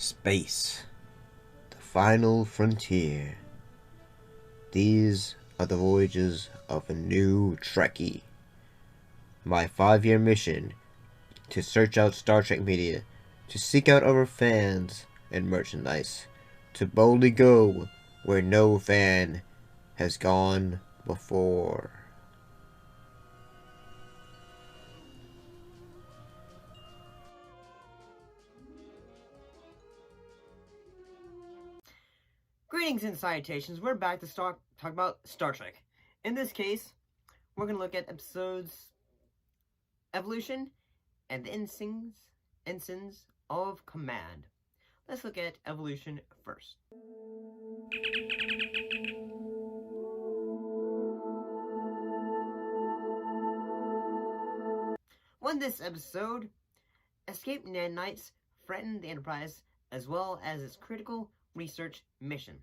Space, the final frontier. These are the voyages of a new Trekkie. My 5-year mission to search out Star Trek media, to seek out our fans and merchandise, to boldly go where no fan has gone before. Greetings and salutations. We're back to talk about Star Trek. In this case, we're going to look at episodes Evolution and the Ensigns of Command. Let's look at Evolution first. On this episode, escaped nanites threaten the Enterprise as well as its critical research mission.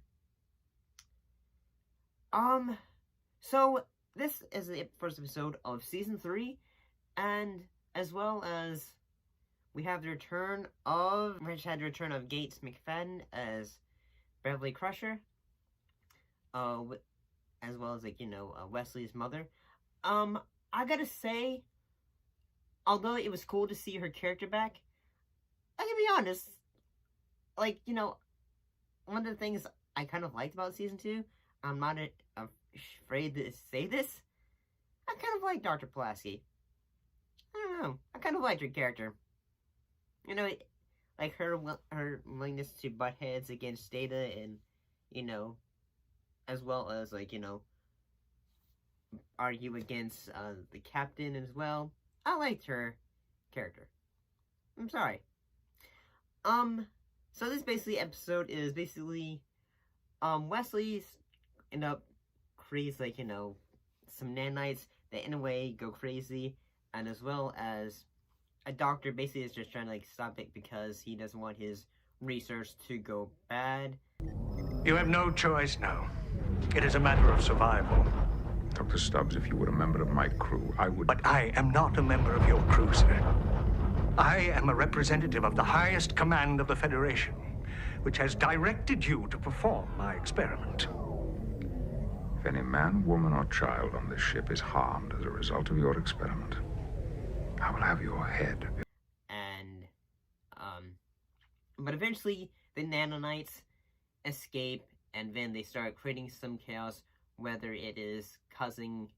So this is the first episode of season 3, and as well as we have the return of Gates McFadden as Beverly Crusher, as well as Wesley's mother. I gotta say, although it was cool to see her character back, I can be honest, one of the things I kind of liked about season 2, I'm not afraid to say this, I kind of like Dr. Pulaski. I don't know, I kind of liked her character. Like her willingness to butt heads against Data and, as well as, argue against the captain as well. I liked her character. I'm sorry. So this episode is Wesley's end up creates some nanites that in a way go crazy, and as well as a doctor basically is just trying to stop it because he doesn't want his research to go bad. You have no choice now. It is a matter of survival. Dr. Stubbs, if you were a member of my crew, I would... But I am not a member of your crew, sir. I am a representative of the highest command of the Federation, which has directed you to perform my experiment. If any man, woman, or child on this ship is harmed as a result of your experiment, I will have your head. And, but eventually the nanonites escape, and then they start creating some chaos, whether it is causing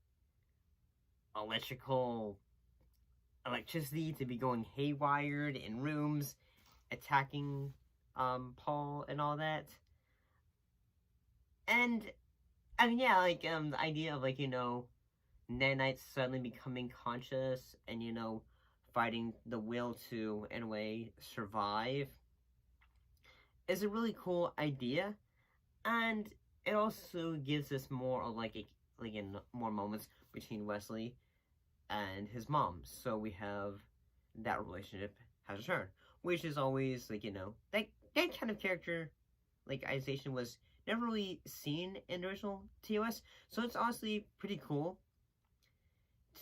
electricity to be going haywired in rooms, attacking Paul and all that. And I mean, yeah, the idea of nanites suddenly becoming conscious and fighting the will to in a way survive is a really cool idea, and it also gives us more of more moments between Wesley and his mom. So we have that relationship has returned, which is always that kind of character characterization was never really seen in the original TOS. So it's honestly pretty cool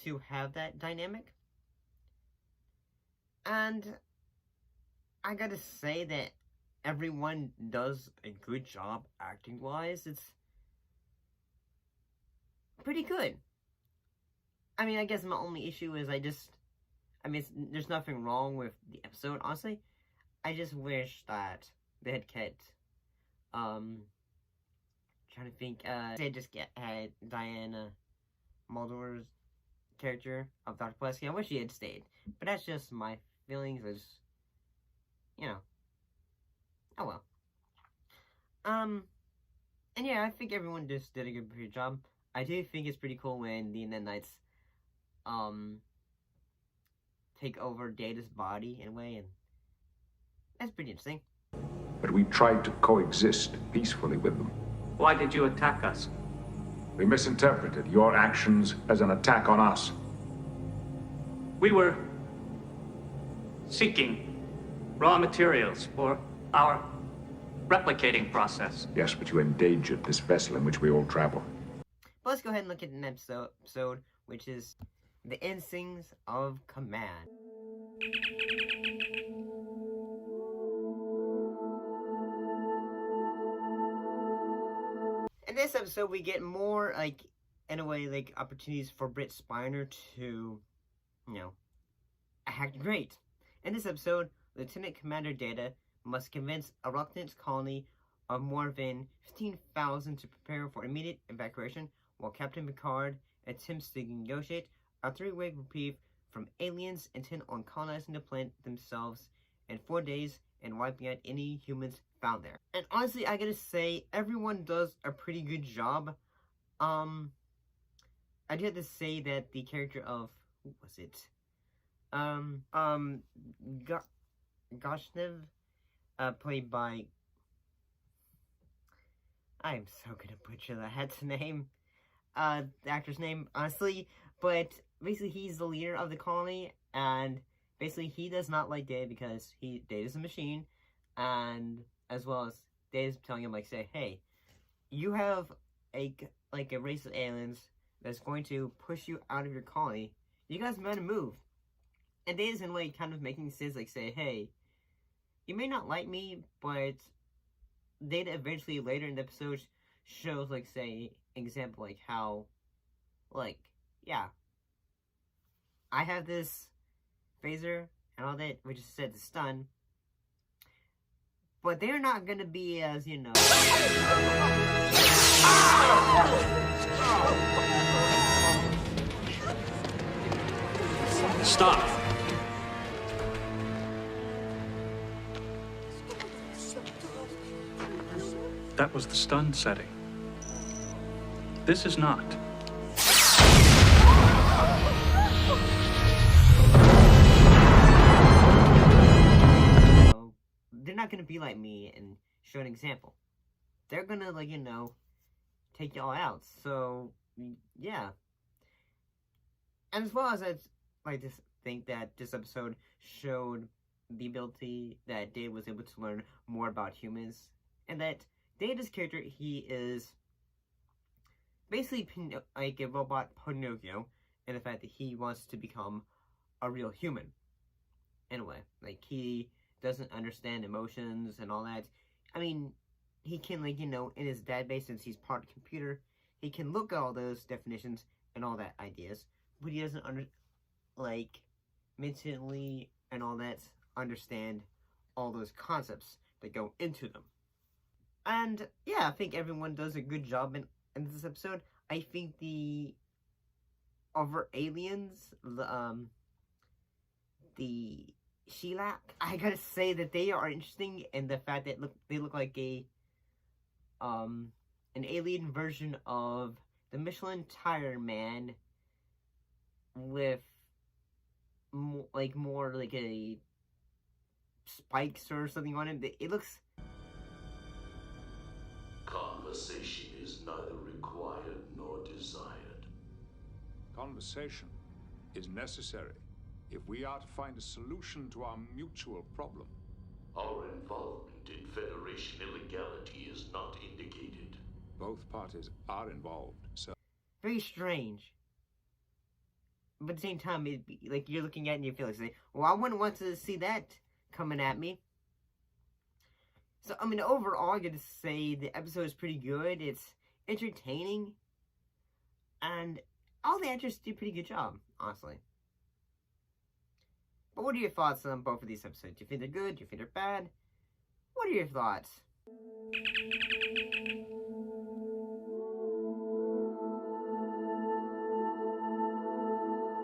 to have that dynamic. And I gotta say that everyone does a good job acting wise. It's pretty good. I mean, I guess my only issue is there's nothing wrong with the episode, honestly. I just wish that they had kept, trying to think, they just had Diana Muldaur's character of Dr. Pulaski. I wish she had stayed, but that's just my feelings. Oh well. And yeah, I think everyone just did a good job. I do think it's pretty cool when the nanites take over Data's body in a way, and that's pretty interesting. But we tried to coexist peacefully with them. Why did you attack us? We misinterpreted your actions as an attack on us. We were seeking raw materials for our replicating process. Yes, but you endangered this vessel in which we all travel. But let's go ahead and look at the next episode, which is the Ensigns of Command. this episode, we get more, like, in a way, like, opportunities for Britt Spiner to, you know, act great. In this episode, Lieutenant Commander Data must convince a reluctant colony of more than 15,000 to prepare for immediate evacuation, while Captain Picard attempts to negotiate a three-way reprieve from aliens intent on colonizing the planet themselves in 4 days and wiping out any humans found there. And honestly, I gotta say, everyone does a pretty good job. I do have to say that the character of, who was it? Goshnev, played by, I'm so gonna butcher that name, the actor's name, honestly, but basically he's the leader of the colony, and basically he does not like Data because Data's a machine, and as well as Data's telling him, like, say, hey, you have a race of aliens that's going to push you out of your colony. You guys better move. And Data's in a way kind of making sense, like, say, hey, you may not like me, but Data eventually later in the episode shows, like, say, example, like, how, like, yeah, I have this phaser and all that, which is said to stun, but they're not gonna be as, you know... Stop! That was the stun setting. This is not. They're not gonna be like me and show an example. They're gonna, like, you know, take y'all out. So, yeah. And as well as I'd like to think that this episode showed the ability that Data was able to learn more about humans, and that Data's character, he is basically like a robot Pinocchio, in the fact that he wants to become a real human. In a way, like, he doesn't understand emotions and all that. I mean, he can, like, you know, in his database, since he's part of the computer, he can look at all those definitions and all that ideas, but he doesn't like, mentally and all that, understand all those concepts that go into them. And, yeah, I think everyone does a good job in this episode. I think the other aliens, the Shellac, I gotta say that they are interesting in the fact that they look like an alien version of the Michelin Tire Man with more like a spikes or something on him. It looks... Conversation is neither required nor desired. Conversation is necessary if we are to find a solution to our mutual problem. Our involvement in Federation illegality is not indicated. Both parties are involved, so... Very strange. But at the same time, it'd be, like, you're looking at it and you feel like, well, I wouldn't want to see that coming at me. So, I mean, overall, I gotta say the episode is pretty good. It's entertaining. And all the actors do a pretty good job, honestly. But what are your thoughts on both of these episodes? Do you think they're good? Do you think they're bad? What are your thoughts?